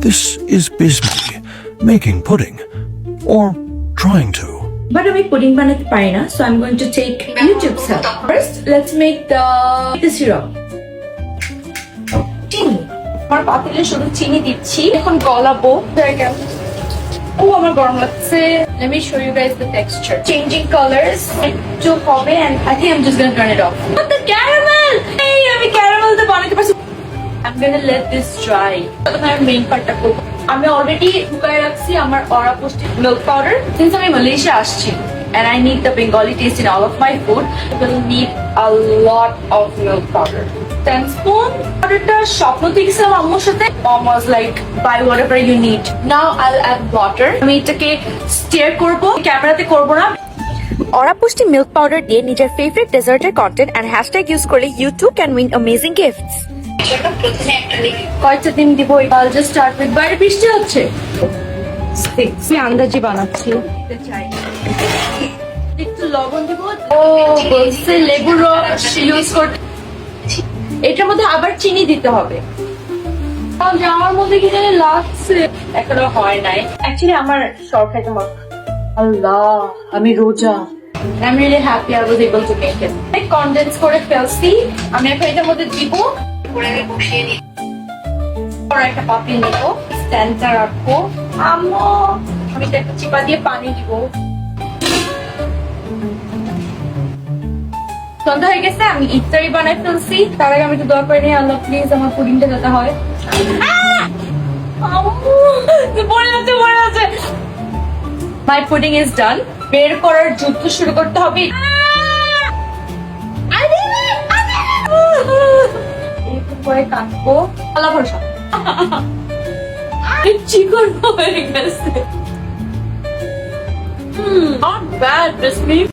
This is Bismi making pudding, or trying to. But আমি pudding বানাতে পারি না, so I'm going to take YouTube's help. First, let's make the syrup. চিনি। আমার পাতিলে শুধু চিনি দিচ্ছি। এখন গলাবো। আমার গরম লাগছে। Let me show you guys the texture. Changing colors. একটু হবে and I think I'm just gonna turn it off. But the caramel! Hey, আমি caramel তে বানাতে পারছি। I'm gonna let this dry. তখন আমি মেইন পার্টটা করব। আমি অলরেডি শুকায় রাখছি আমার অরা পুষ্টি মিল্ক পাউডার। Since আমি মালয়েশিয়া আসছি and I need the Bengali taste in all of my food, I will need a lot of milk powder. 10 spoon. Powderটা স্বপ্ন দেখছিলাম আম্মুর সাথে. Mom was like, buy whatever you need. Now I'll add water. আমি এটাকে stir করব, ক্যামেরাতে করব না। অরা পুষ্টি মিল্ক পাউডার দিয়ে নিজের ফেভারিট ডেজার্টের কন্টেন্ট এন্ড হ্যাশট্যাগ ইউজ করলে you too can win amazing gifts. কয়টা দিন দিব? I'll just start with বাইরে বৃষ্টি হচ্ছে। আমি আন্দাজি বানাচ্ছি। একটু লবণ দিব। ও বলছে লেবুর রস ইউজ করতে। এটার মধ্যে আবার চিনি দিতে হবে। তাহলে আমার মধ্যে কি জানি লাগছে, এখনো হয় নাই। অ্যাকচুয়ালি আমার শর্ট খাইতে মত। আল্লাহ, আমি রোজা। I'm really happy I was able to make it. I condense করে ফেলছি। আমি এখন এটার মধ্যে দিব। বসিয়ে নিই। আর একটা পাতিল নিব, স্ট্যান্ডটা রাখবো। আম্মু, আমি একটা চিপা দিয়ে পানি দিব। সন্ধ্যা হয়ে গেছে, আমি ইফতারি বানাই ফেলছি। তার আগে আমি একটু দোয়া করে নিই, আল্লাহ প্লিজ আমার পুডিংটা যাতে হয়। পড়ে যাচ্ছে। My pudding is done. বের করার যুদ্ধ শুরু করতে হবে। পরে কাটবো। আল্লাহ ভরসা। চিকন হয়ে গেছে। Not bad, Bismi.